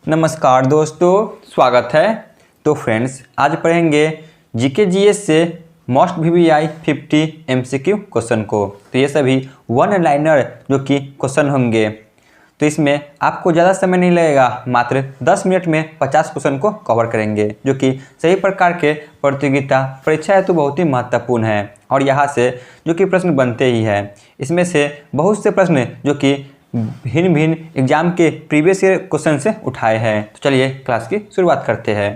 नमस्कार दोस्तों, स्वागत है। तो फ्रेंड्स, आज पढ़ेंगे जीके जीएस से मोस्ट वीवीआई 50 एमसीक्यू क्वेश्चन को। तो ये सभी वन लाइनर जो कि क्वेश्चन होंगे। तो इसमें आपको ज़्यादा समय नहीं लगेगा, मात्र 10 मिनट में 50 क्वेश्चन को कवर करेंगे, जो कि सही प्रकार के प्रतियोगिता परीक्षा हेतु बहुत ही महत्वपूर्ण है। और यहाँ से जो कि प्रश्न बनते ही हैं, इसमें से बहुत से प्रश्न जो कि भिन्न भिन्न एग्जाम के प्रीवियस ईयर क्वेश्चन से उठाए हैं। तो चलिए क्लास की शुरुआत करते हैं।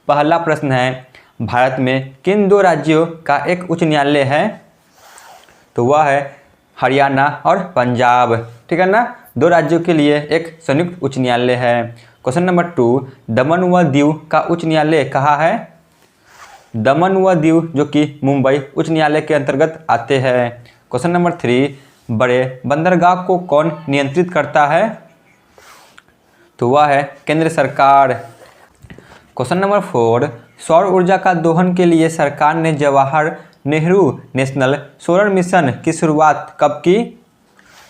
पहला प्रश्न है, भारत में किन दो राज्यों का एक उच्च न्यायालय है? तो वह है हरियाणा और पंजाब। ठीक है ना, दो राज्यों के लिए एक संयुक्त उच्च न्यायालय है। क्वेश्चन नंबर 2, दमन व दीव का उच्च न्यायालय कहाँ है? दमन व दीव जो कि मुंबई उच्च न्यायालय के अंतर्गत आते हैं। क्वेश्चन नंबर 3, बड़े बंदरगाह को कौन नियंत्रित करता है? तो वह है केंद्र सरकार। क्वेश्चन नंबर 4, सौर ऊर्जा का दोहन के लिए सरकार ने Jawahar Nehru national solar mission की शुरुआत कब की?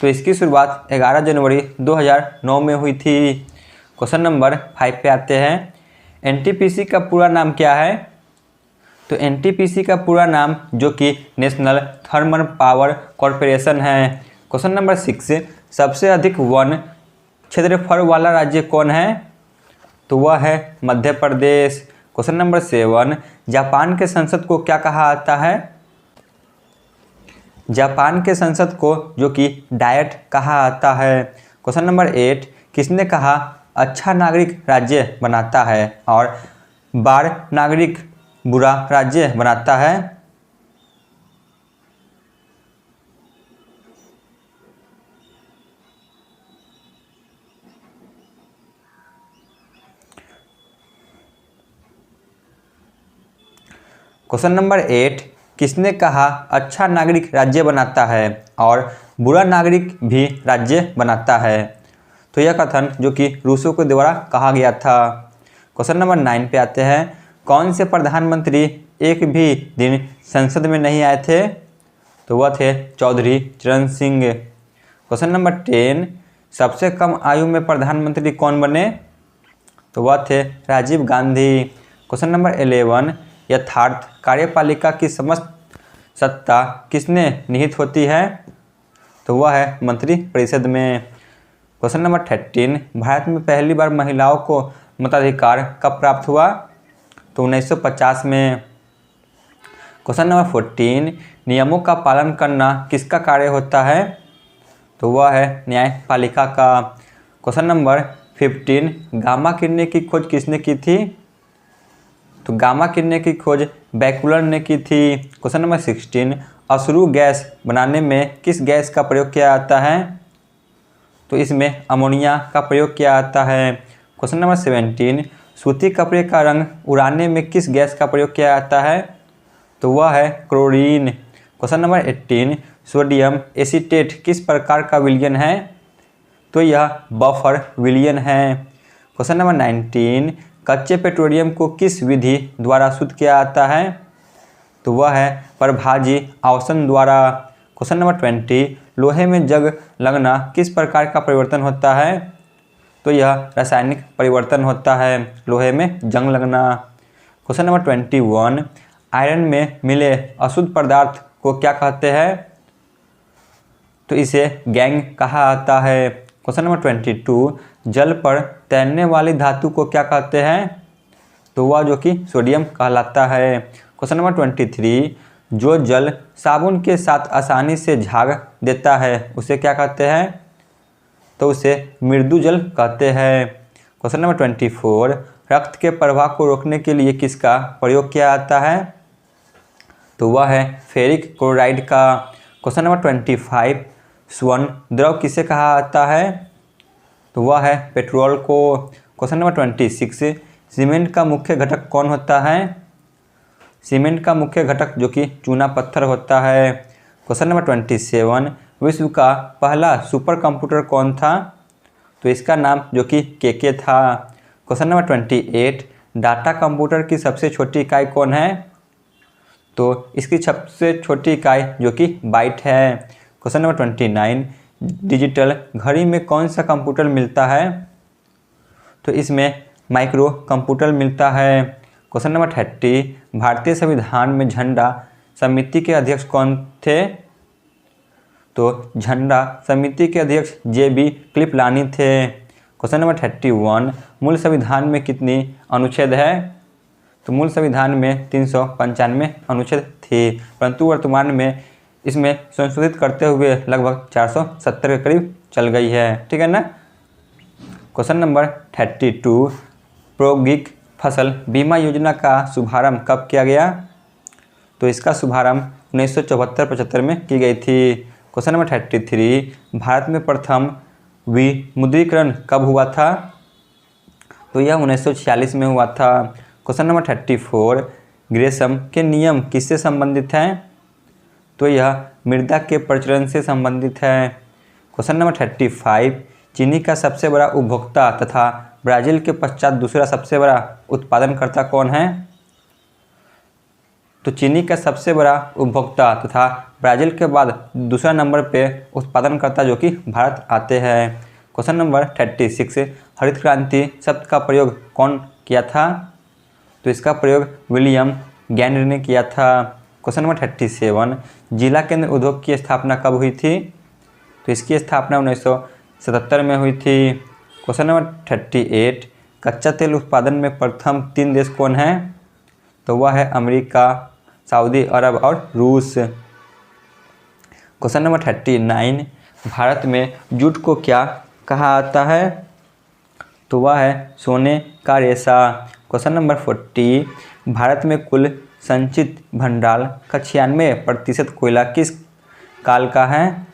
तो इसकी शुरुआत 11 जनवरी 2009 में हुई थी। क्वेश्चन नंबर 5 पे आते हैं, एनटीपीसी का पूरा नाम क्या है? तो एनटीपीसी का पूरा नाम जो कि नेशनल थर्मल पावर कॉरपोरेशन है। क्वेश्चन नंबर 6, सबसे अधिक वन क्षेत्रफल वाला राज्य कौन है? तो वह है Madhya Pradesh. Question number 7, Japan के संसद को क्या कहा जाता है? जापान के संसद को जो कि डायट कहा जाता है। क्वेश्चन नंबर 8, किसने कहा अच्छा नागरिक राज्य बनाता है और बार नागरिक बुरा राज्य बनाता है? क्वेश्चन नंबर 8, किसने कहा अच्छा नागरिक राज्य बनाता है और बुरा नागरिक भी राज्य बनाता है? तो यह कथन जो कि रूसो के द्वारा कहा गया था। क्वेश्चन नंबर 9 पे आते हैं, कौन से प्रधानमंत्री एक भी दिन संसद में नहीं आए थे? तो वह थे चौधरी चरण सिंह। क्वेश्चन नंबर 10, सबसे कम आयु में प्रधानमंत्री कौन बने? तो वह थे राजीव गांधी। क्वेश्चन नंबर 11, यथार्थ कार्यपालिका की समस्त सत्ता किसने निहित होती है? तो वह है मंत्री परिषद में। क्वेश्चन नंबर 13, भारत में पहली बार महिलाओं को मताधिकार कब प्राप्त हुआ? तो 1950 में। क्वेश्चन नंबर 14, नियमों का पालन करना किसका कार्य होता है? तो वह है न्यायपालिका का। क्वेश्चन नंबर 15, गामा किरणें की खोज किसने की थी? तो गामा किरणें की खोज बैकुलर ने की थी। क्वेश्चन नंबर 16, अश्रु गैस बनाने में किस गैस का प्रयोग किया जाता है? तो इसमें अमोनिया का प्रयोग किया जाता है। क्वेश्चन नंबर 17, सूती कपड़े का रंग उड़ाने में किस गैस का प्रयोग किया जाता है? तो वह है chlorine. Question number 18, sodium acetate किस प्रकार का विलयन है? तो यह बफर विलयन है। क्वेश्चन नंबर 19, कच्चे पेट्रोलियम को किस विधि द्वारा शुद्ध किया जाता है? तो वह है प्रभाजी आवर्षण द्वारा। क्वेश्चन नंबर 20, लोहे में जंग लगना किस प्रकार का परिवर्तन होता है? तो यह रासायनिक परिवर्तन होता है, लोहे में जंग लगना। क्वेश्चन नंबर 21, आयरन में मिले अशुद्ध पदार्थ को क्या कहते हैं? तो इसे गैंग कहा जाता है। क्वेश्चन नंबर 22, जल पर तैरने वाली धातु को क्या कहते हैं? तो वह जो कि सोडियम कहलाता है। क्वेश्चन नंबर 23, जो जल साबुन के साथ आसानी से झाग देता है उसे क्या कहते हैं? तो उसे मृदु जल कहते हैं। क्वेश्चन नंबर 24, रक्त के प्रवाह को रोकने के लिए किसका प्रयोग किया जाता है? तो वह है फेरिक क्लोराइड का। क्वेश्चन नंबर 25, स्वर्ण द्रव किसे कहा जाता है? तो वह है पेट्रोल को। क्वेश्चन नंबर 26, सीमेंट का मुख्य घटक कौन होता है? सीमेंट का मुख्य घटक जो कि चूना पत्थर होता है। क्वेश्चन नंबर 27, विश्व का पहला सुपर कंप्यूटर कौन था? तो इसका नाम जो कि केके था। क्वेश्चन नंबर 28, डाटा कंप्यूटर की सबसे छोटी इकाई कौन है? तो इसकी सबसे छोटी इकाई जो कि बाइट है। क्वेश्चन नंबर 29, डिजिटल घड़ी में कौन सा कंप्यूटर मिलता है? तो इसमें माइक्रो कंप्यूटर मिलता है। क्वेश्चन नंबर 30, भारतीय संविधान में झंडा समिति के अध्यक्ष कौन थे? तो झंडा समिति के अध्यक्ष JB कृपलानी थे। क्वेश्चन नंबर 31, मूल संविधान में कितनी अनुच्छेद है? तो मूल संविधान में 395 अनुच्छेद थे, परंतु वर्तमान में इसमें संशोधित करते हुए लगभग 470 के करीब चल गई है। ठीक है ना। क्वेश्चन नंबर 32, प्रायोगिक फसल बीमा योजना का शुभारंभ कब किया गया? तो इसका शुभारंभ 1974-75 में की गई थी। क्वेश्चन नंबर 33, भारत में प्रथम विमुद्रीकरण कब हुआ था? तो यह 1946 में हुआ था। क्वेश्चन नंबर 34, ग्रेशम के नियम किससे संबंधित हैं? तो यह मृदा के प्रचलन से संबंधित है। क्वेश्चन नंबर 35, चीनी का सबसे बड़ा उपभोक्ता तथा ब्राज़ील के पश्चात दूसरा सबसे बड़ा उत्पादनकर्ता कौन है? तो चीनी का सबसे बड़ा उपभोक्ता तथा ब्राज़ील के बाद दूसरा नंबर पे उत्पादनकर्ता जो कि भारत आते हैं। क्वेश्चन नंबर 36, हरित क्रांति शब्द का प्रयोग कौन किया था? तो इसका प्रयोग विलियम गैंड ने किया था। क्वेश्चन नंबर 37, जिला केंद्र उद्योग की स्थापना कब हुई थी? तो इसकी स्थापना 1977 में हुई थी। क्वेश्चन नंबर 38, कच्चा तेल उत्पादन में प्रथम 3 देश कौन हैं? तो वह है अमेरिका, सऊदी अरब और रूस। क्वेश्चन नंबर 39, भारत में जूट को क्या कहा जाता है? तो वह है सोने का रेशा। क्वेश्चन नंबर 40, भारत में कुल संचित भंडार का 96% कोयला किस काल का है?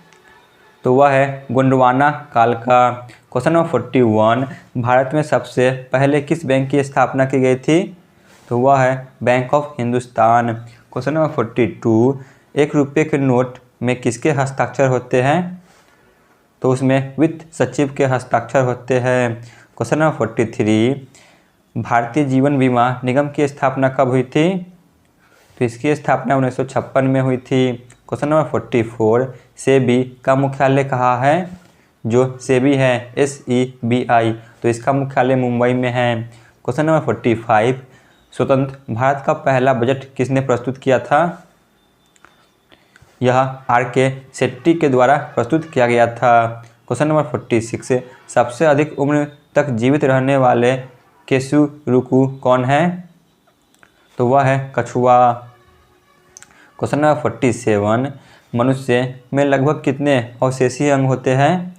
तो वह है गोंडवाना काल का। क्वेश्चन नंबर 41, भारत में सबसे पहले किस बैंक की स्थापना की गई थी? तो वह है bank of Hindustan. Question number 42, 1 रुपये के नोट में किसके हस्ताक्षर होते हैं? तो उसमें वित्त सचिव के हस्ताक्षर होते हैं। क्वेश्चन नंबर 43, भारतीय जीवन बीमा निगम की स्थापना कब हुई थी? तो इसकी स्थापना 1956 में हुई थी। क्वेश्चन नंबर 44, सेबी का मुख्यालय कहाँ है? जो सेबी है SEBI, तो इसका मुख्यालय मुंबई में है। क्वेश्चन नंबर 45, स्वतंत्र भारत का पहला बजट किसने प्रस्तुत किया था? यह RK शेट्टी के द्वारा प्रस्तुत किया गया था। क्वेश्चन नंबर 46, सबसे अधिक उम्र तक जीवित रहने वाले केसुरुकु कौन है? तो वह है कछुआ। क्वेश्चन नंबर 47, मनुष्य में लगभग कितने अवशेषीय अंग होते हैं?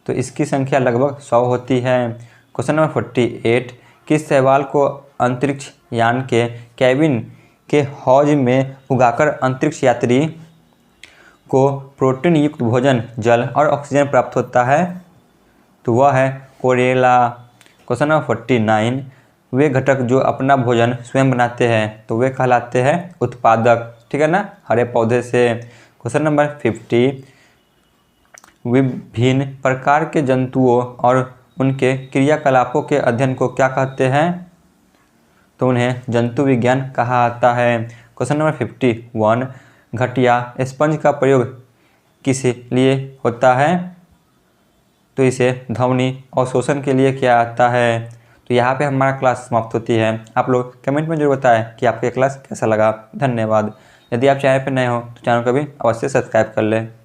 तो इसकी संख्या लगभग 100 होती है। क्वेश्चन नंबर 48, किस शैवाल को अंतरिक्ष यान के कैबिन के हौज में उगाकर अंतरिक्ष यात्री को प्रोटीन युक्त भोजन, जल और ऑक्सीजन प्राप्त होता है? तो वह है कोरेला। क्वेश्चन नंबर 49, वे घटक जो अपना भोजन स्वयं बनाते हैं तो वे कहलाते हैं उत्पादक। ठीक है ना, हरे पौधे से। क्वेश्चन नंबर 50, विभिन्न प्रकार के जंतुओं और उनके क्रियाकलापों के अध्ययन को क्या कहते हैं? तो उन्हें जंतु विज्ञान कहा जाता है। क्वेश्चन नंबर 51, घटिया स्पंज का प्रयोग किस लिए होता है? तो इसे ध्वनि अवशोषण के लिए किया जाता है। तो यहाँ पे हमारा क्लास समाप्त होती है। आप लोग कमेंट में जरूर बताएं कि आपको ये क्लास कैसा लगा। धन्यवाद। यदि आप चैनल पर नए हो तो चैनल को भी अवश्य सब्सक्राइब कर लें।